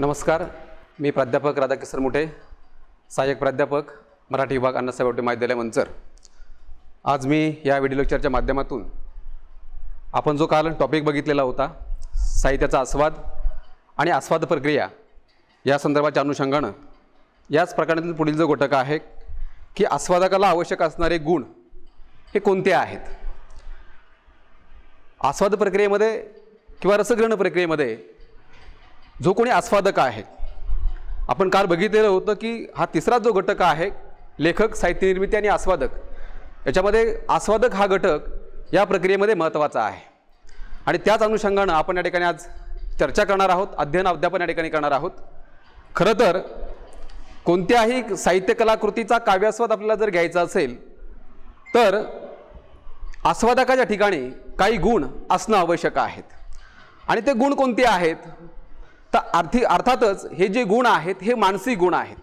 नमस्कार, मी प्राध्यापक राधाकिशन मुठे, सहाय्यक प्राध्यापक मराठी विभाग अण्णासाहेब उर्टे महाविद्यालय मंचर। आज मी या व्हिडिओ लेक्चरच्या माध्यमातून आपण जो काल टॉपिक बघितलेला होता साहित्याचा आस्वाद आणि आस्वाद प्रक्रिया या संदर्भाच्या अनुषंगानं याच प्रकारातील पुढील जो घटक आहे की आस्वादकाला आवश्यक असणारे गुण हे कोणते आहेत। आस्वाद प्रक्रियेमध्ये किंवा रसग्रहण प्रक्रियेमध्ये जो कोणी आस्वादक आहे, आपण काल बघितलेलं होतं की हा तिसरा जो घटक आहे लेखक, साहित्य निर्मिती आणि आस्वादक, याच्यामध्ये आस्वादक हा घटक या प्रक्रियेमध्ये महत्त्वाचा आहे। आणि त्याच अनुषंगानं आपण या ठिकाणी आज चर्चा करणार आहोत, अध्ययन अध्यापन या ठिकाणी करणार आहोत। खरं तर कोणत्याही साहित्य कलाकृतीचा काव्यास्वाद आपल्याला जर घ्यायचा असेल तर आस्वादकाच्या ठिकाणी काही गुण असणं आवश्यक आहेत। आणि ते गुण कोणते आहेत तर अर्थातच हे जे गुण आहेत हे मानसिक गुण आहेत।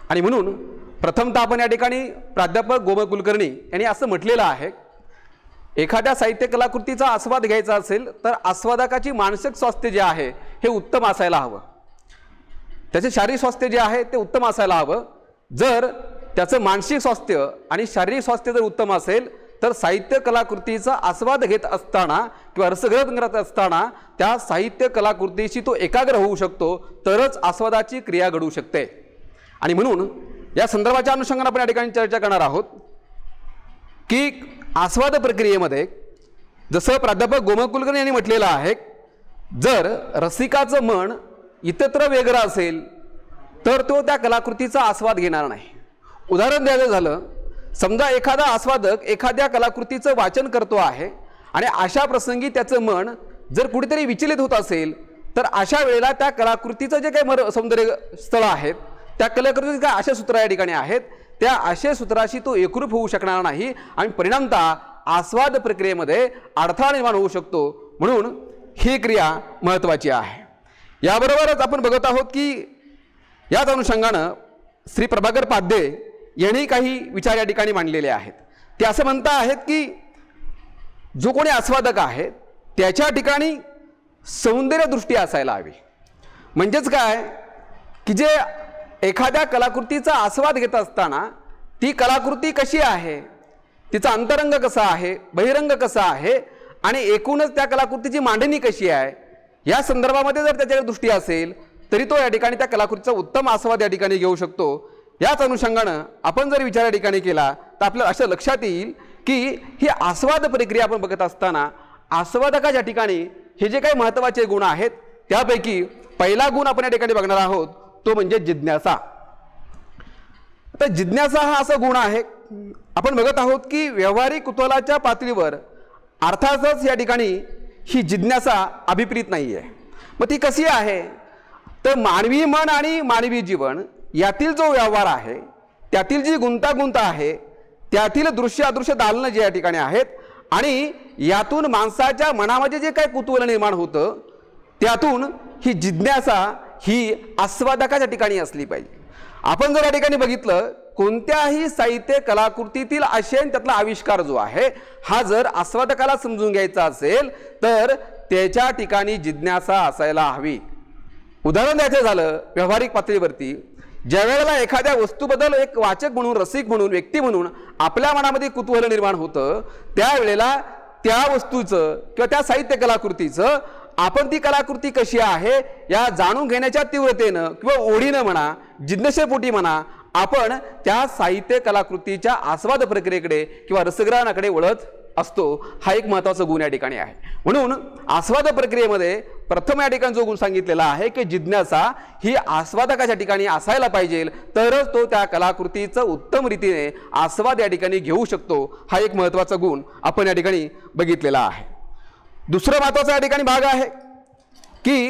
आणि म्हणून प्रथमतः आपण या ठिकाणी प्राध्यापक गोमय कुलकर्णी यांनी असं म्हटलेलं आहे, एखाद्या साहित्य कलाकृतीचा आस्वाद घ्यायचा असेल तर आस्वादकाची मानसिक स्वास्थ्य जे आहे हे उत्तम असायला हवं, त्याचे शारीरिक स्वास्थ्य जे आहे ते उत्तम असायला हवं। जर त्याचं मानसिक स्वास्थ्य आणि शारीरिक स्वास्थ्य जर उत्तम असेल तर साहित्य कलाकृतीचा आस्वाद घेत असताना किंवा रसग्रहण करत असताना त्या साहित्य कलाकृतीशी तो एकाग्र होऊ शकतो, तरच आस्वादाची क्रिया घडू शकते। आणि म्हणून या संदर्भाच्या अनुषंगाने आपण या ठिकाणी चर्चा करणार आहोत की आस्वाद प्रक्रियेमध्ये जसं प्राध्यापक गोमय कुलकर्णी यांनी म्हटलेलं आहे, जर रसिकाचं मन इतरत्र वेगळं असेल तर तो त्या कलाकृतीचा आस्वाद घेणार नाही। उदाहरण द्यायचं झालं, समजा एखादा आस्वादक एखाद्या कलाकृतीचं वाचन करतो आहे आणि अशा प्रसंगी त्याचं मन जर कुठेतरी विचलित होत असेल तर अशा वेळेला त्या कलाकृतीचं जे काही सौंदर्य स्थळ आहेत, त्या कलाकृतीचे काय आशय सूत्र या ठिकाणी आहेत, त्या आशय सूत्राशी तो एकरूप होऊ शकणार नाही आणि परिणामतः आस्वाद प्रक्रियेमध्ये अडथळा निर्माण होऊ शकतो। म्हणून ही क्रिया महत्त्वाची आहे। याबरोबरच आपण बघत आहोत की याच अनुषंगानं श्री प्रभाकर पाध्ये यांनी काही विचार या ठिकाणी मांडलेले आहेत। ते असं म्हणता आहेत की जो कोणी आस्वादक आहे त्याच्या ठिकाणी सौंदर्य दृष्टी असायला हवी। म्हणजेच काय की जे एखाद्या कलाकृतीचा आस्वाद घेत असताना ती कलाकृती कशी आहे, तिचा अंतरंग कसा आहे, बहिरंग कसा आहे आणि एकूणच त्या कलाकृतीची मांडणी कशी आहे, या संदर्भामध्ये जर त्याच्याकडे दृष्टी असेल तरी तो या ठिकाणी त्या कलाकृतीचा उत्तम आस्वाद या ठिकाणी घेऊ शकतो। याच अनुषंगानं आपण जर विचार या ठिकाणी केला तर आपल्याला असं लक्षात येईल की ही आस्वाद प्रक्रिया आपण बघत असताना आस्वादकाच्या ठिकाणी हे जे काही महत्त्वाचे गुण आहेत त्यापैकी पहिला गुण आपण या ठिकाणी बघणार आहोत तो म्हणजे जिज्ञासा। तर जिज्ञासा हा असा गुण आहे, आपण बघत आहोत की व्यावहारिक कुतूहलाच्या पातळीवर अर्थातच या ठिकाणी ही जिज्ञासा अभिप्रेत नाही आहे। मग ती कशी आहे तर मानवी मन आणि मानवी जीवन यातील जो व्यवहार आहे, त्यातील जी गुंतागुंत आहे, त्यातील दृश्य अदृश्य दालनं जे या ठिकाणी आहेत आणि यातून माणसाच्या मनामध्ये जे काही कुतूहल निर्माण होतं त्यातून ही जिज्ञासा ही आस्वादकाच्या ठिकाणी असली पाहिजे। आपण जर या ठिकाणी बघितलं कोणत्याही साहित्य कलाकृतीतील आशय त्यातला आविष्कार जो आहे हा जर आस्वादकाला समजून घ्यायचा असेल तर त्याच्या ठिकाणी जिज्ञासा असायला हवी। उदाहरण द्यायचं झालं व्यावहारिक पातळीवरती, ज्या वेळेला एखाद्या वस्तूबद्दल एक वाचक म्हणून, रसिक म्हणून, व्यक्ती म्हणून आपल्या मनामध्ये कुतूहल निर्माण होतं त्यावेळेला त्या वस्तूचं किंवा त्या साहित्य कलाकृतीचं आपण ती कलाकृती कशी आहे या जाणून घेण्याच्या तीव्रतेनं किंवा ओढीनं म्हणा, जिज्ञासेपोटी म्हणा, आपण त्या साहित्य कलाकृतीच्या आस्वाद प्रक्रियेकडे किंवा रसग्रहणाकडे वळत असतो। हा एक महत्त्वाचा गुण या ठिकाणी आहे। म्हणून आस्वाद प्रक्रियेमध्ये प्रथम या ठिकाणी जो गुण सांगितलेला आहे की जिज्ञासा ही आस्वादकाच्या ठिकाणी असायला पाहिजे, तरच तो त्या कलाकृतीचं उत्तम रीतीने आस्वाद या ठिकाणी घेऊ शकतो। हा एक महत्त्वाचा गुण आपण या ठिकाणी बघितलेला आहे। दुसरा महत्त्वाचा या ठिकाणी भाग आहे की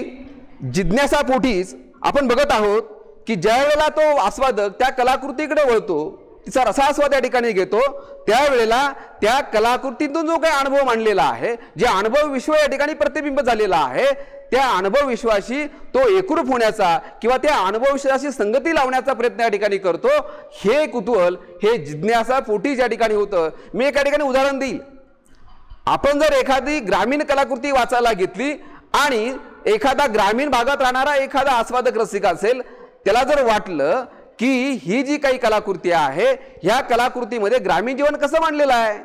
जिज्ञासापोटीच आपण बघत आहोत की ज्या वेळेला तो आस्वादक त्या कलाकृतीकडे वळतो, तिचा रसास्वाद या ठिकाणी घेतो, त्यावेळेला त्या कलाकृतीतून जो काही अनुभव मांडलेला आहे, जे अनुभव विश्व या ठिकाणी प्रतिबिंब झालेला आहे, त्या अनुभव विश्वाशी तो एकरूप होण्याचा किंवा त्या अनुभव विश्वाशी संगती लावण्याचा प्रयत्न या ठिकाणी करतो। हे कुतूहल हे जिज्ञासा पोटी या ठिकाणी होतं। मी एका ठिकाणी उदाहरण देईल, आपण जर एखादी ग्रामीण कलाकृती वाचायला घेतली आणि एखादा ग्रामीण भागात राहणारा एखादा आस्वादक रसिक असेल, त्याला जर वाटलं की ही जी काही कलाकृती आहे ह्या कलाकृतीमध्ये ग्रामीण जीवन कसं मांडलेलं आहे,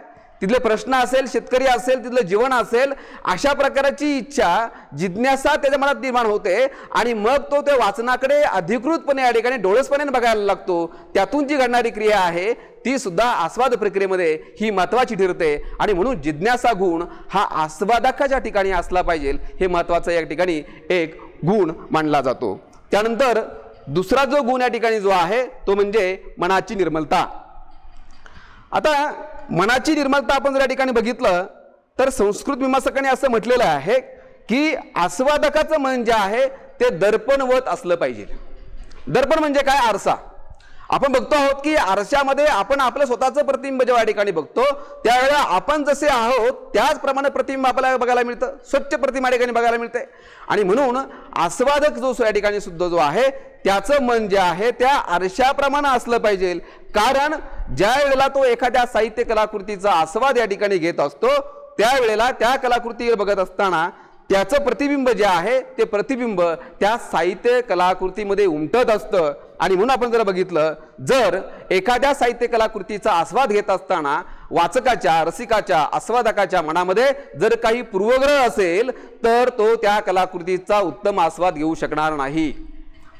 तिथले प्रश्न असेल, शेतकरी असेल, तिथलं जीवन असेल, अशा प्रकारची इच्छा जिज्ञासा त्याच्या मनात निर्माण होते आणि मग तो त्या वाचनाकडे अधिकृतपणे या ठिकाणी डोळसपणे बघायला लागतो. त्यातून जी घडणारी क्रिया आहे ती सुद्धा आस्वाद प्रक्रियेमध्ये ही महत्त्वाची ठरते आणि म्हणून जिज्ञासा गुण हा आस्वादकाच्या ठिकाणी असला पाहिजे, हे महत्त्वाचं या ठिकाणी एक गुण मानला जातो. त्यानंतर दुसरा जो गुण या ठिकाणी जो आहे तो म्हणजे मनाची निर्मलता. आता मनाची निर्मलता आपण जर या ठिकाणी बघितलं तर संस्कृत मीमांसकांनी असं म्हटलेलं आहे की आस्वादकाचं मन जे आहे ते दर्पणवत असलं पाहिजे. दर्पण म्हणजे काय? आरसा. आपण बघतो आहोत की आरशामध्ये आपण आपलं स्वतःचं प्रतिबिंब जेव्हा या ठिकाणी बघतो त्यावेळेला आपण जसे आहोत त्याचप्रमाणे प्रतिबिंब आपल्याला बघायला मिळतं, स्वच्छ प्रतिमा या ठिकाणी बघायला मिळते. आणि म्हणून आस्वादक जो या ठिकाणी सुद्धा जो आहे त्याचं मन जे आहे त्या आरशाप्रमाणे असलं पाहिजे. कारण ज्या वेळेला तो एखाद्या साहित्य कलाकृतीचा आस्वाद या ठिकाणी घेत असतो त्यावेळेला त्या कलाकृतीवर बघत असताना त्याचं प्रतिबिंब जे आहे ते प्रतिबिंब त्या साहित्य कलाकृतीमध्ये उमटत असतं. आणि म्हणून आपण जर बघितलं, जर एखाद्या साहित्य कलाकृतीचा आस्वाद घेत असताना वाचकाच्या, रसिकाच्या, आस्वादकाच्या मनामध्ये जर काही पूर्वग्रह असेल तर तो त्या कलाकृतीचा उत्तम आस्वाद घेऊ शकणार नाही.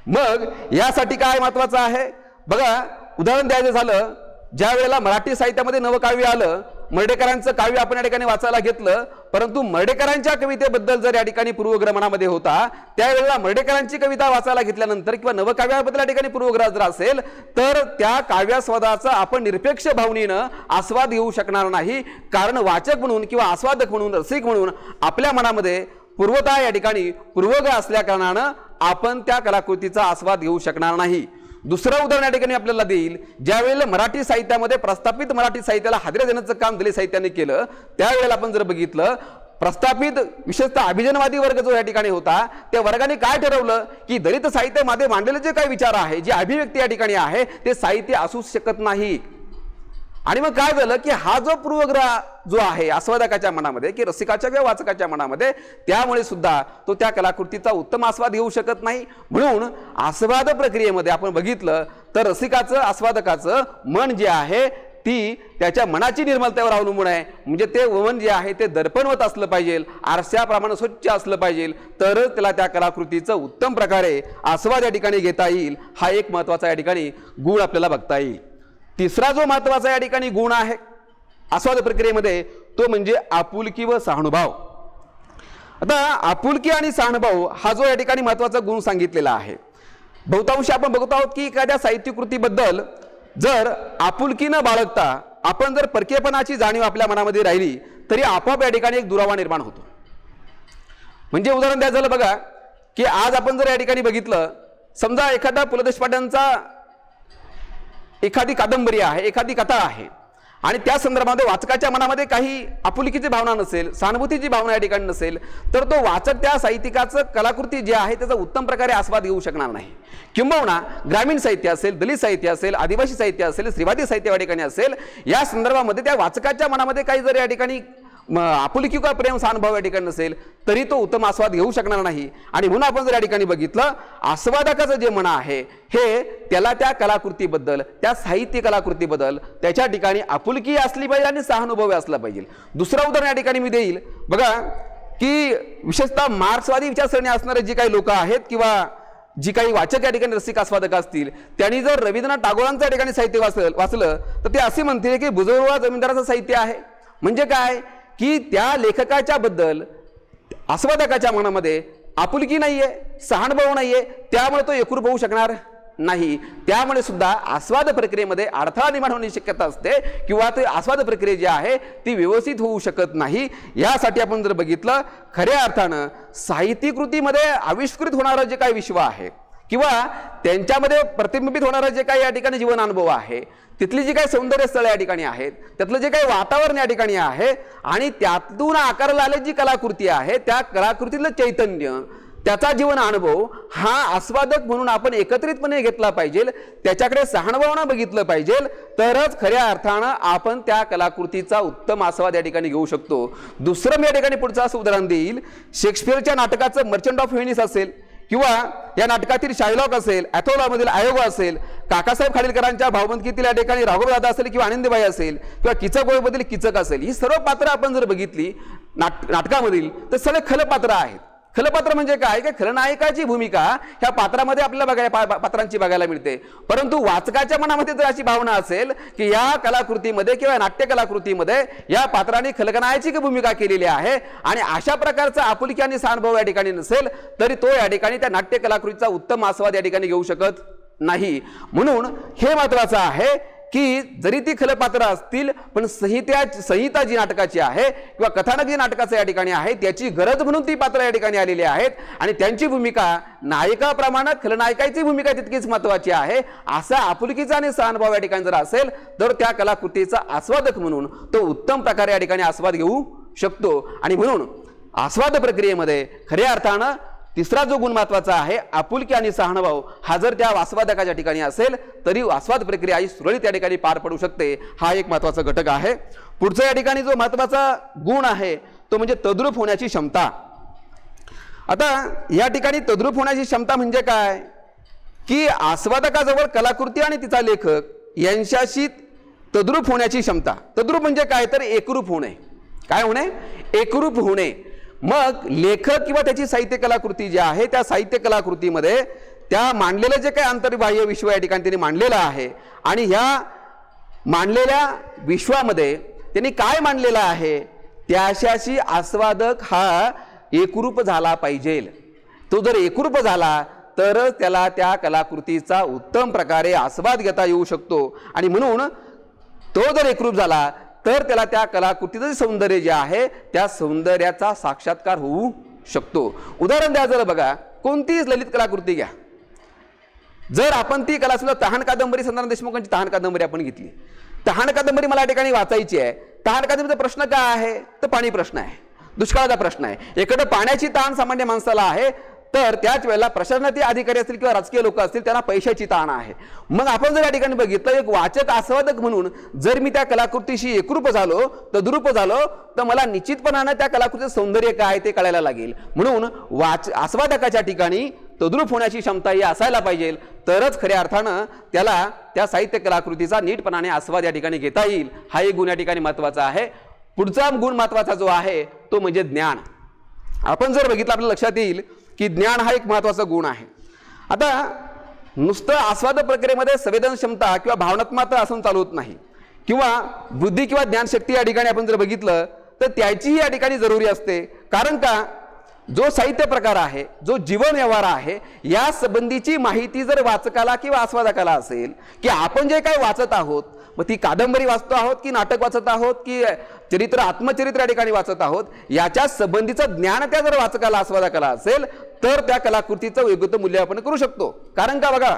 मग यासाठी काय महत्त्वाचं आहे बघा, उदाहरण द्यायचं झालं, ज्या वेळेला मराठी साहित्यामध्ये नवकाव्य आलं, मर्ढेकरांचं काव्य आपण या ठिकाणी वाचायला घेतलं, परंतु मर्ढेकरांच्या कवितेबद्दल जर या ठिकाणी पूर्वग्रह मनामध्ये होता, त्यावेळेला मर्ढेकरांची कविता वाचायला घेतल्यानंतर किंवा नवकाव्याबद्दल या ठिकाणी पूर्वग्रह जर असेल तर त्या काव्यास्वादाचा आपण निरपेक्ष भावनेनं आस्वाद घेऊ शकणार नाही. कारण वाचक म्हणून किंवा आस्वादक म्हणून, रसिक म्हणून आपल्या मनामध्ये पूर्वता या ठिकाणी पूर्वग्रह असल्या कारणानं आपण त्या कलाकृतीचा आस्वाद घेऊ शकणार नाही. दुसरं उदाहरण या ठिकाणी आपल्याला देईल, ज्यावेळेला मराठी साहित्यामध्ये प्रस्थापित मराठी साहित्याला हादरे देण्याचं काम दलित साहित्याने केलं, त्यावेळेला आपण जर बघितलं प्रस्थापित विशेषतः अभिजनवादी वर्ग जो या ठिकाणी होता त्या वर्गाने काय ठरवलं की दलित साहित्यामध्ये मांडलेले जे काही विचार आहे, जी अभिव्यक्ती या ठिकाणी आहे ते साहित्य असूच शकत नाही. आणि मग काय झालं की हा जो पूर्वग्रह जो आहे आस्वादकाच्या मनामध्ये की रसिकाच्या किंवा वाचकाच्या मनामध्ये, त्यामुळे सुद्धा तो त्या कलाकृतीचा उत्तम आस्वाद घेऊ शकत नाही. म्हणून आस्वाद प्रक्रियेमध्ये आपण बघितलं तर रसिकाचं, आस्वादकाचं मन जे आहे ती त्याच्या मनाची निर्मलतेवर अवलंबून आहे. म्हणजे ते मन जे आहे ते दर्पणवत असलं पाहिजे, आरशाप्रमाणे स्वच्छ असलं पाहिजे, तरच त्याला त्या कलाकृतीचं उत्तम प्रकारे आस्वाद या ठिकाणी घेता येईल. हा एक महत्त्वाचा या ठिकाणी गुण आपल्याला बघता येईल. तिसरा जो महत्त्वाचा या ठिकाणी गुण आहे आस्वाद प्रक्रियेमध्ये तो म्हणजे आपुलकी व सहानुभव. आता आपुलकी आणि सहानुभव हा जो या ठिकाणी महत्त्वाचा गुण सांगितलेला आहे, बहुतांशी आपण बघत आहोत की एखाद्या साहित्य कृतीबद्दल जर आपुलकी न बाळगता आपण जर परकेपणाची जाणीव आपल्या मनामध्ये राहिली तरी आपोआप या ठिकाणी एक दुरावा निर्माण होतो. म्हणजे उदाहरण द्यायचं झालं बघा की आज आपण जर या ठिकाणी बघितलं, समजा एखादा पु ल देशपांड्यांचा एखादी कादंबरी आहे, एखादी कथा आहे आणि त्या संदर्भामध्ये वाचकाच्या मनामध्ये काही आपुलकीची भावना नसेल, सहानुभूतीची भावना या ठिकाणी नसेल, तर तो वाचक त्या साहित्यिकाचं कलाकृती जे आहे त्याचा उत्तम प्रकारे आस्वाद घेऊ शकणार नाही. किंबहुना ग्रामीण साहित्य असेल, दलित साहित्य असेल, आदिवासी साहित्य असेल, स्त्रीवादी साहित्य या ठिकाणी असेल, या संदर्भामध्ये त्या वाचकाच्या मनामध्ये काही जर या ठिकाणी आपुलकी किंवा प्रेम सहानुभव या ठिकाणी नसेल तरी तो उत्तम आस्वाद घेऊ शकणार नाही. आणि म्हणून आपण जर या ठिकाणी बघितलं, आस्वादकाचं जे मन आहे हे त्याला त्या कलाकृतीबद्दल, त्या साहित्य कलाकृतीबद्दल त्याच्या ठिकाणी आपुलकी असली पाहिजे आणि सहानुभव असला पाहिजे. दुसरं उदाहरण या ठिकाणी मी देईल बघा की विशेषतः मार्क्सवादी विचारसरणी असणारे जे काही लोक आहेत किंवा जी काही वाचक या ठिकाणी रसिक आस्वादक असतील, त्यांनी जर रवींद्रनाथ टागोरांचं या ठिकाणी साहित्य वाचलं तर ते असे म्हणतील की बुजुर्ग जमीनदाराचं साहित्य आहे. म्हणजे काय की त्या लेखकाच्या बद्दल आस्वादकाच्या मनामध्ये आपुलकी नाहीये, सहानुभव नाहीये, त्यामुळे तो एकरूप होऊ शकणार नाही. त्यामुळे सुद्धा आस्वाद प्रक्रियेमध्ये अडथळा निर्माण होण्याची शक्यता असते किंवा ते आस्वाद प्रक्रिया जी आहे ती व्यवस्थित होऊ शकत नाही. यासाठी आपण जर बघितलं, खऱ्या अर्थानं साहित्य कृतीमध्ये आविष्कृत होणारं जे काही विश्व आहे किंवा त्यांच्यामध्ये प्रतिबिंबित होणारं जे काही या ठिकाणी जीवन अनुभव आहे, तिथली जी काही सौंदर्य स्थळे या ठिकाणी आहेत, त्यातलं जे काही वातावरण या ठिकाणी आहे आणि त्यातून आकारला आलेली जी कलाकृती आहे त्या कलाकृतीतलं चैतन्य, त्याचा जीवन अनुभव हा आस्वादक म्हणून आपण एकत्रितपणे घेतला पाहिजे, त्याच्याकडे सहानुभूतीने बघितलं पाहिजे, तरच खऱ्या अर्थानं आपण त्या कलाकृतीचा उत्तम आस्वाद या ठिकाणी घेऊ शकतो. दुसरं मी या ठिकाणी पुढचं असं उदाहरण देईल. शेक्सपियरच्या नाटकाचं मर्चंट ऑफ व्हेनिस असेल किंवा या नाटकातील शायलॉक असेल, अथोलामधील आयोग असेल, काकासाहेब खाडीलकरांच्या भावबंदकीतील या ठिकाणी राघवदादा असेल किंवा आनंदीबाई असेल किंवा किचक गोळीमधील किचक असेल, ही सर्व पात्र आपण जर बघितली नाटकामधील तर सगळे खलपात्र आहेत. खलपात्र म्हणजे काय की खलनायकाची भूमिका ह्या पात्रामध्ये आपल्याला पात्रांची बघायला मिळते. परंतु वाचकाच्या मनामध्ये जर अशी भावना असेल की या कलाकृतीमध्ये किंवा नाट्य कलाकृतीमध्ये या पात्रांनी खलनायकाची भूमिका केलेली आहे आणि अशा प्रकारचा आपुलकी आणि सहानुभव या ठिकाणी नसेल तरी तो या ठिकाणी त्या नाट्य कलाकृतीचा उत्तम आस्वाद या ठिकाणी घेऊ शकत नाही. म्हणून हे महत्त्वाचं आहे की जरी ती खलपात्र असतील पण संहिता जी नाटकाची आहे किंवा कथानक जी नाटकाचं या ठिकाणी आहे त्याची गरज म्हणून ती पात्र या ठिकाणी आलेली आहेत आणि त्यांची भूमिका नायकाप्रमाणे खलनायकाची भूमिका तितकीच महत्त्वाची आहे. असा आपुलकीचा आणि सहानुभव या ठिकाणी जर असेल तर त्या कलाकृतीचा आस्वादक म्हणून तो उत्तम प्रकारे या ठिकाणी आस्वाद घेऊ शकतो. आणि म्हणून आस्वाद प्रक्रियेमध्ये खऱ्या अर्थानं तिसरा जो गुण महत्त्वाचा आहे आपुलकी आणि सहानुभव हा जर त्या आस्वादकाच्या ठिकाणी असेल तरी आस्वाद प्रक्रिया ही सुरळीत या ठिकाणी पार पडू शकते. हा एक महत्त्वाचा घटक आहे. पुढचा या ठिकाणी जो महत्त्वाचा गुण आहे तो म्हणजे तद्रूप होण्याची क्षमता. आता या ठिकाणी तद्रूप होण्याची क्षमता म्हणजे काय की आस्वादकाजवळ कलाकृती आणि तिचा लेखक यांच्याशी तद्रूप होण्याची क्षमता. तद्रूप म्हणजे काय तर एकरूप होणे. काय होणे? एकरूप होणे. मग लेखक किंवा त्याची साहित्य कलाकृती जी आहे त्या साहित्य कलाकृतीमध्ये त्या मांडलेलं जे काही आंतरबाह्य विश्व या ठिकाणी त्यांनी मांडलेलं आहे आणि ह्या मांडलेल्या विश्वामध्ये त्यांनी काय मांडलेलं आहे त्याच्याशी आस्वादक हा एकरूप झाला पाहिजे. तो जर एकरूप झाला तर त्याला त्या कलाकृतीचा उत्तम प्रकारे आस्वाद घेता येऊ शकतो. आणि म्हणून तो जर एकरूप झाला तर त्याला त्या कलाकृतीचं सौंदर्य जे आहे त्या सौंदर्याचा साक्षात्कार होऊ शकतो. उदाहरण द्या जर बघा कोणतीच ललित कलाकृती घ्या. जर आपण ती कला सुद्धा तहान कादंबरी संतान देशमुखांची तहान कादंबरी आपण घेतली. तहान कादंबरी मला या ठिकाणी वाचायची आहे. तहान कादंबरीचा प्रश्न काय आहे तर पाणी प्रश्न आहे, दुष्काळाचा प्रश्न आहे. एकडे पाण्याची ताण सामान्य माणसाला आहे तर त्याच वेळेला प्रशासनातील अधिकारी असतील किंवा राजकीय लोक असतील त्यांना पैशाची ताण आहे. मग आपण जर या ठिकाणी बघितलं एक वाचक आस्वादक म्हणून जर मी त्या कलाकृतीशी एकरूप झालो तद्रूप झालो तर मला निश्चितपणाने त्या कलाकृतीचं सौंदर्य काय ते कळायला लागेल. म्हणून आस्वादकाच्या ठिकाणी तद्रूप होण्याची क्षमता ही असायला पाहिजे तरच खऱ्या अर्थानं त्याला त्या साहित्य कलाकृतीचा नीटपणाने आस्वाद या ठिकाणी घेता येईल. हा एक गुण या ठिकाणी महत्त्वाचा आहे. पुढचा गुण महत्त्वाचा जो आहे तो म्हणजे ज्ञान. आपण जर बघितलं आपल्या लक्षात येईल की ज्ञान हा एक महत्त्वाचा गुण आहे. आता नुसतं आस्वाद प्रक्रियेमध्ये संवेदन क्षमता किंवा भावनात्मकता असून चालू होत नाही किंवा बुद्धी किंवा ज्ञानशक्ती या ठिकाणी आपण जर बघितलं तर त्याचीही या ठिकाणी जरुरी असते. कारण का जो साहित्य प्रकार आहे जो जीवन व्यवहार आहे या संबंधीची माहिती जर वाचकाला किंवा आस्वादकाला असेल की आपण जे काही वाचत आहोत मग ती कादंबरी वाचतो आहोत की नाटक वाचत आहोत की चरित्र आत्मचरित्र या ठिकाणी वाचत आहोत याच्या संबंधीचं ज्ञान त्या जर वाचकाला आस्वादकाला असेल तर त्या कलाकृतीचं योग्य मूल्य आपण करू शकतो. कारण का बघा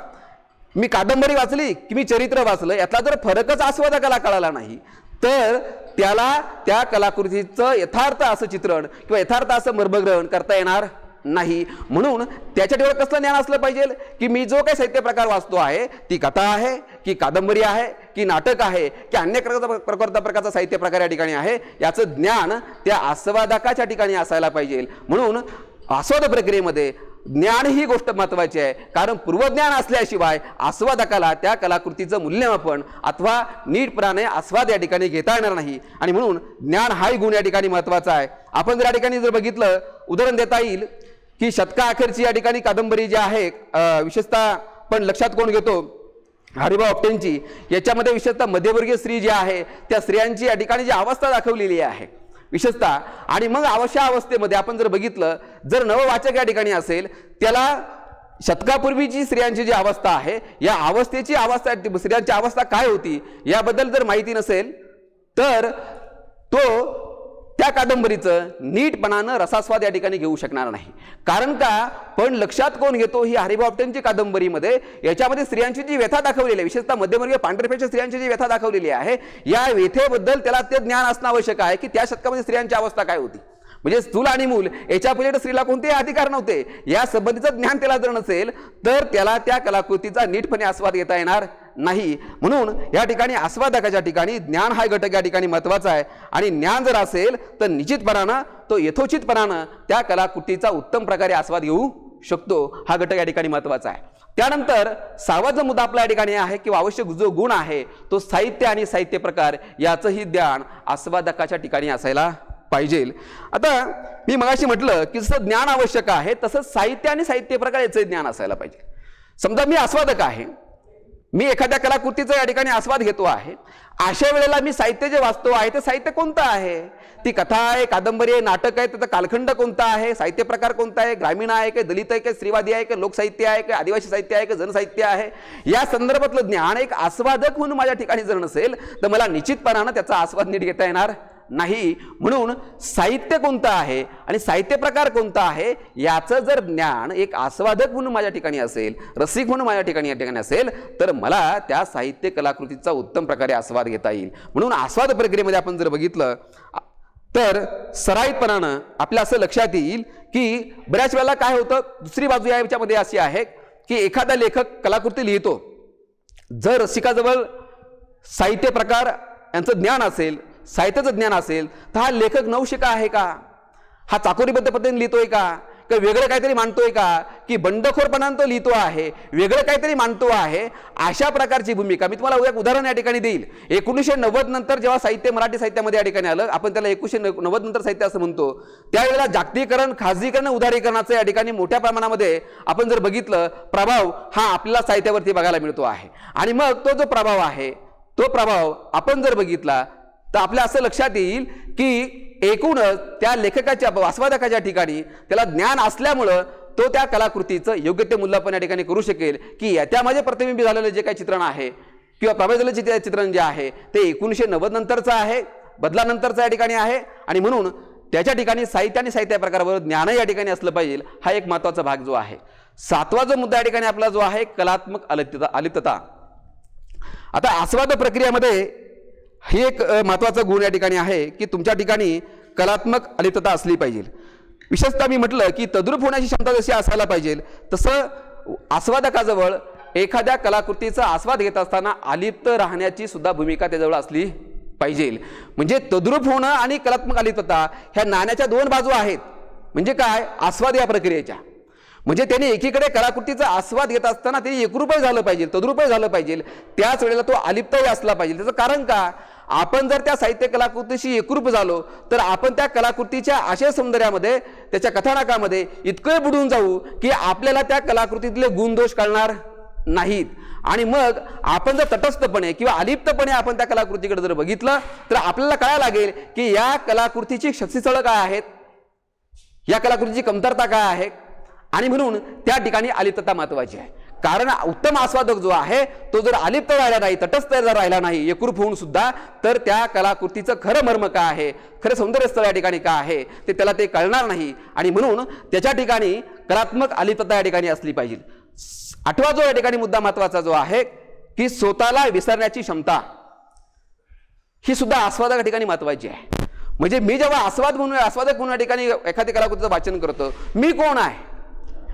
मी कादंबरी वाचली की मी चरित्र वाचलं यातला जर फरकच आस्वादकाला कळाला नाही तर त्याला त्या कलाकृतीचं यथार्थ असं चित्रण किंवा यथार्थ असं मर्मग्रहण करता येणार नाही. म्हणून त्याच्या ठिकाणी कसलं ज्ञान असलं पाहिजे की मी जो काही साहित्य प्रकार वाचतो आहे ती कथा आहे की कादंबरी आहे की नाटक आहे की अन्य प्रकारचा साहित्य प्रकार या ठिकाणी आहे याचं ज्ञान त्या आस्वादकाच्या ठिकाणी असायला पाहिजे. म्हणून आस्वाद प्रक्रियेमध्ये ज्ञान ही गोष्ट महत्त्वाची आहे. कारण पूर्वज्ञान असल्याशिवाय आस्वादकाला त्या कलाकृतीचं मूल्यमापन अथवा नीटपणाने आस्वाद या ठिकाणी घेता येणार नाही. आणि म्हणून ज्ञान हाही गुण या ठिकाणी महत्त्वाचा आहे. आपण जर या ठिकाणी जर बघितलं उदाहरण देता येईल की शतकाअखेरची या ठिकाणी कादंबरी जी आहे विशेषतः पण लक्षात कोण घेतो हरिभाऊ आपटेंची. याच्यामध्ये विशेषतः मध्यमवर्गीय स्त्री जी आहे त्या स्त्रियांची या ठिकाणी जी अवस्था दाखवलेली आहे विशेषतः. आणि मग अशा अवस्थेमध्ये आपण जर बघितलं जर नववाचक या ठिकाणी असेल त्याला शतकापूर्वीची स्त्रियांची जी अवस्था आहे या अवस्थेची अवस्था स्त्रियांची अवस्था काय होती याबद्दल जर माहिती नसेल तर तो त्या कादंबरीचं नीटपणानं रसास्वाद या ठिकाणी घेऊ शकणार नाही. कारण का पण लक्षात कोण घेतो ही हरिभाऊ आपटेंची कादंबरीमध्ये याच्यामध्ये स्त्रियांची जी व्यथा दाखवलेली आहे विशेषतः मध्यमवर्गीय पांढरपेशा स्त्रियांची जी व्यथा दाखवलेली आहे या व्यथेबद्दल त्याला ते ज्ञान असणं आवश्यक आहे की त्या शतकामध्ये स्त्रियांची अवस्था काय होती. म्हणजे स्थूल आणि मूल याच्या पलीकडे स्त्रीला कोणतेही अधिकार नव्हते. या संबंधीचं ज्ञान त्याला जर नसेल तर त्याला त्या कलाकृतीचा नीटपणे आस्वाद घेता येणार नाही. म्हणून या ठिकाणी आस्वादकाच्या ठिकाणी ज्ञान हा घटक या ठिकाणी महत्त्वाचा आहे. आणि ज्ञान जर असेल तर निश्चितपणानं तो यथोचितपणानं त्या कलाकृतीचा उत्तम प्रकारे आस्वाद घेऊ शकतो. हा घटक या ठिकाणी महत्त्वाचा आहे. त्यानंतर 6वा जो मुद्दा आपल्या या ठिकाणी आहे किंवा आवश्यक जो गुण आहे तो साहित्य आणि साहित्य प्रकार याचंही ज्ञान आस्वादकाच्या ठिकाणी असायला पाहिजे. आता मी मगाशी म्हटलं की जसं ज्ञान आवश्यक आहे तसंच साहित्य आणि साहित्य प्रकार याचं ज्ञान असायला पाहिजे. समजा मी आस्वादक आहे, मी एखाद्या कलाकृतीचा या ठिकाणी आस्वाद घेतो आहे, अशा वेळेला मी साहित्य जे वाचतो आहे ते साहित्य कोणतं आहे? ती कथा आहे, कादंबरी आहे, नाटक आहे, त्याचा कालखंड कोणता आहे, साहित्य प्रकार कोणता आहे, ग्रामीण आहे की दलित आहे की स्त्रीवादी आहे की लोकसाहित्य आहे की आदिवासी साहित्य आहे की जनसाहित्य आहे, या संदर्भातलं ज्ञान एक आस्वादक म्हणून माझ्या ठिकाणी जर नसेल तर मला निश्चितपणानं त्याचा आस्वाद नीट घेता येणार नाही. म्हणून साहित्य कोणतं आहे आणि साहित्य प्रकार कोणता आहे याचं जर ज्ञान एक आस्वादक म्हणून माझ्या ठिकाणी असेल, रसिक म्हणून माझ्या ठिकाणी या ठिकाणी असेल तर मला त्या साहित्य कलाकृतीचा उत्तम प्रकारे आस्वाद घेता येईल. म्हणून आस्वाद प्रक्रियेमध्ये आपण जर बघितलं तर सराईतपणानं आपल्या असं लक्षात येईल की बऱ्याच वेळेला काय होतं, दुसरी बाजू याच्यामध्ये अशी आहे की एखादा लेखक कलाकृती लिहितो, जर रसिकाजवळ साहित्य प्रकार यांचं ज्ञान असेल, साहित्याचं ज्ञान असेल तर हा लेखक नवशिका आहे का, हा चाकोरीबद्ध पद्धतीने लिहितोय का, की वेगळं काहीतरी मांडतोय का, की बंडखोरपणानं तो लिहितो आहे, वेगळं काहीतरी मांडतो आहे, अशा प्रकारची भूमिका. मी तुम्हाला एक उदाहरण या ठिकाणी देईल. 1990 नंतर जेव्हा साहित्य मराठी साहित्यामध्ये या ठिकाणी आलं, आपण त्याला 1990 नंतर साहित्य असं म्हणतो, त्यावेळेला जागतिकीकरण, खाजगीकरण, उदारीकरणाचं या ठिकाणी मोठ्या प्रमाणामध्ये आपण जर बघितलं प्रभाव हा आपल्याला साहित्यावरती बघायला मिळतो आहे. आणि मग तो जो प्रभाव आहे तो प्रभाव आपण जर बघितला तर आपल्या असं लक्षात येईल की एकूणच त्या लेखकाच्या आस्वादकाच्या ठिकाणी त्याला ज्ञान असल्यामुळं तो त्या कलाकृतीचं योग्य ते मूल्यमापन या ठिकाणी करू शकेल की त्यामध्ये प्रतिबिंबित झालेलं जे काही चित्रण आहे किंवा प्रभावित झालेलं चित्रण जे आहे ते 1990 नंतरचं आहे, बदलानंतरचं या ठिकाणी आहे. आणि म्हणून त्याच्या ठिकाणी साहित्य आणि साहित्य प्रकारावर ज्ञान या ठिकाणी असलं पाहिजे. हा एक महत्त्वाचा भाग जो आहे. 7वा जो मुद्दा या ठिकाणी आपला जो आहे कलात्मक अलिप्तता. आता आस्वाद प्रक्रियेमध्ये ही एक महत्त्वाचा गुण या ठिकाणी आहे की तुमच्या ठिकाणी कलात्मक अलिप्तता असली पाहिजे. विशेषतः मी म्हटलं की तद्रूप होण्याची क्षमता जशी असायला पाहिजे तसं आस्वादकाजवळ एखाद्या कलाकृतीचा आस्वाद घेत असताना अलिप्त राहण्याची सुद्धा भूमिका त्याजवळ असली पाहिजे. म्हणजे तद्रूप होणं आणि कलात्मक अलिप्तता ह्या नाण्याच्या दोन बाजू आहेत. म्हणजे काय, आस्वाद या प्रक्रियेच्या, म्हणजे त्यांनी एकीकडे कलाकृतीचा आस्वाद घेत असताना त्यांनी एकरूपही झालं पाहिजे, तद्रूपही झालं पाहिजे, त्याच वेळेला तो अलिप्तही असला पाहिजे. त्याचं कारण का, आपण जर त्या साहित्य कलाकृतीशी एकरूप झालो तर आपण त्या कलाकृतीच्या आशय सौंदर्यामध्ये, त्याच्या कथानकामध्ये इतकं बुडून जाऊ की आपल्याला त्या कलाकृतीतले गुणदोष कळणार नाहीत. आणि मग आपण जर तटस्थपणे किंवा अलिप्तपणे आपण त्या कलाकृतीकडे जर बघितलं तर आपल्याला कळायला लागेल की या कलाकृतीची शक्तिस्थळं काय आहेत, या कलाकृतीची कमतरता काय आहे. आणि म्हणून त्या ठिकाणी अलिप्तता महत्वाची आहे. कारण उत्तम आस्वादक जो आहे तो जर अलिप्त राहिला नाही, तटस्थ जर राहिला नाही, एकरूप होऊन सुद्धा, तर त्या कलाकृतीचं खरं मर्म काय आहे, खरं सौंदर्यस्थळ या ठिकाणी काय आहे ते त्याला ते कळणार नाही. आणि म्हणून त्याच्या ठिकाणी कलात्मक अलिप्तता या ठिकाणी असली पाहिजे. 8वा जो या ठिकाणी मुद्दा महत्वाचा जो आहे की स्वतःला विसरण्याची क्षमता, ही सुद्धा आस्वादक ठिकाणी महत्वाची आहे. म्हणजे मी जेव्हा आस्वादक म्हणून या ठिकाणी एखाद्या कलाकृतीचं वाचन करतो, मी कोण आहे,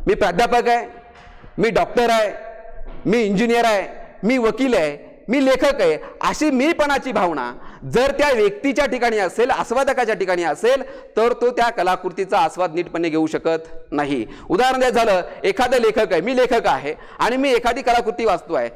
मी प्राध्यापक आहे, मी डॉक्टर आहे, मी इंजिनियर आहे, मी वकील आहे, मी लेखक आहे, अशी मीपणाची भावना जर त्या व्यक्तीच्या ठिकाणी असेल, आस्वादकाच्या ठिकाणी असेल तर तो त्या कलाकृतीचा आस्वाद नीटपणे घेऊ शकत नाही. उदाहरण द्यायचं झालं, एखादा लेखक आहे, मी लेखक आहे आणि मी एखादी कलाकृती वाचतो आहे.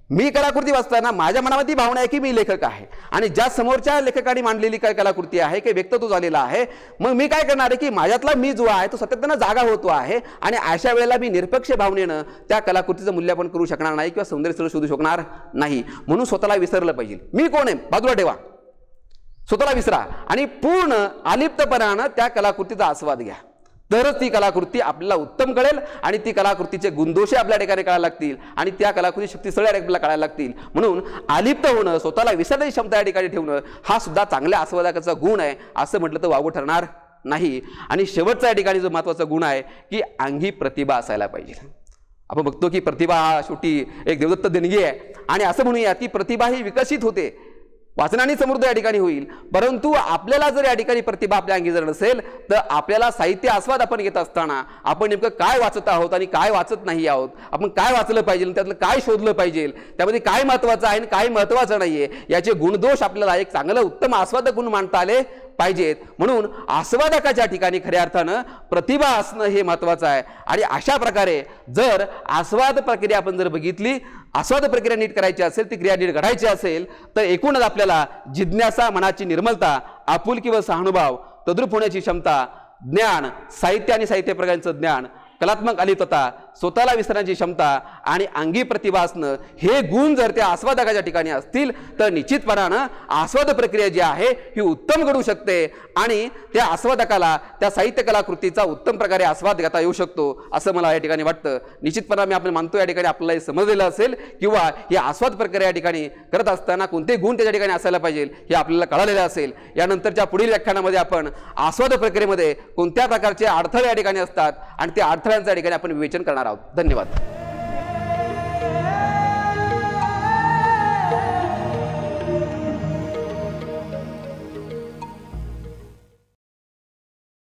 मी कलाकृती वाचताना माझ्या मनामध्ये भावना आहे की मी लेखक आहे आणि ज्या समोरच्या लेखकाने मांडलेली काय कलाकृती आहे की व्यक्तित्व झालेला आहे, मग मी काय करणार आहे की माझ्यातला मी जो आहे तो सातत्यानं जागा होतो आहे. आणि अशा वेळेला मी निरपेक्ष भावनेनं त्या कलाकृतीचं मूल्यमापन करू शकणार नाही किंवा सौंदर्यस्थळ शोधू शकणार नाही. म्हणून स्वतःला विसरलं पाहिजे. मी कोण आहे बाजूला ठेवा, स्वतःला विसरा आणि पूर्ण अलिप्तपणानं त्या कलाकृतीचा आस्वाद घ्या. तरच ती कलाकृती आपल्याला उत्तम कळेल आणि ती कलाकृतीचे गुणदोष आपल्या ठिकाणी कळायला लागतील आणि त्या कलाकृती शक्तिस्थळे आपल्याला कळायला लागतील. म्हणून अलिप्त होणं, स्वतःला विसरण्याची क्षमता या ठिकाणी ठेवणं हा सुद्धा चांगल्या आस्वादकाचा गुण आहे असं म्हटलं तर वावगं ठरणार नाही. आणि शेवटचा या ठिकाणी जो महत्त्वाचा गुण आहे की अंगी प्रतिभा असायला पाहिजे. आपण बघतो की प्रतिभा हा शेवटी एक देवदत्त देणगी आहे आणि असं म्हणूया की प्रतिभा ही विकसित होते. वाचनाने समृद्ध या ठिकाणी होईल। परंतु आपल्याला जर या ठिकाणी प्रतिभा आपल्या अंगी जर नसेल तर आपल्याला साहित्य आस्वाद आपण घेत असताना आपण नेमकं काय वाचत आहोत आणि काय वाचत नाही आहोत, आपण काय वाचलं पाहिजे, त्यातलं काय शोधलं पाहिजे, त्यामध्ये काय महत्त्वाचं आहे आणि काय महत्त्वाचं नाहीये, याचे गुणदोष आपल्याला एक चांगलं उत्तम आस्वादक म्हणून मांडता आले पाहिजेत। म्हणून आस्वादकाच्या ठिकाणी खऱ्या अर्थानं प्रतिभा असणं हे महत्त्वाचं आहे। आणि अशा प्रकारे जर आस्वाद प्रक्रिया आपण जर बघितली, आस्वाद प्रक्रिया नीट करायची असेल, ती क्रिया नीट घडायची असेल तर एकूणच आपल्याला जिज्ञासा, मनाची निर्मलता, आपुलकी व सहानुभाव, तद्रूप होण्याची क्षमता, ज्ञान, साहित्य आणि साहित्य प्रकारांचं ज्ञान, कलात्मक अलिप्तता, स्वतःला विसरण्याची क्षमता आणि अंगी प्रतिभा असणं हे गुण जर त्या आस्वादकाच्या ठिकाणी असतील तर निश्चितपणानं आस्वाद प्रक्रिया जी आहे ही उत्तम घडू शकते आणि त्या आस्वादकाला त्या साहित्य कलाकृतीचा उत्तम प्रकारे आस्वाद घेता येऊ शकतो असं मला या ठिकाणी वाटतं। निश्चितपणे आपण मानतो या ठिकाणी आपल्याला हे समजलेलं असेल किंवा ही आस्वाद प्रक्रिया या ठिकाणी करत असताना कोणते गुण त्याच्या ठिकाणी असायला पाहिजे हे आपल्याला कळालेलं असेल। यानंतरच्या पुढील व्याख्यानामध्ये आपण आस्वाद प्रक्रियेमध्ये कोणत्या प्रकारचे अडथळे या ठिकाणी असतात आणि त्या अडथळ्यांच्या ठिकाणी आपण विवेचन करणार आहोत। धन्यवाद।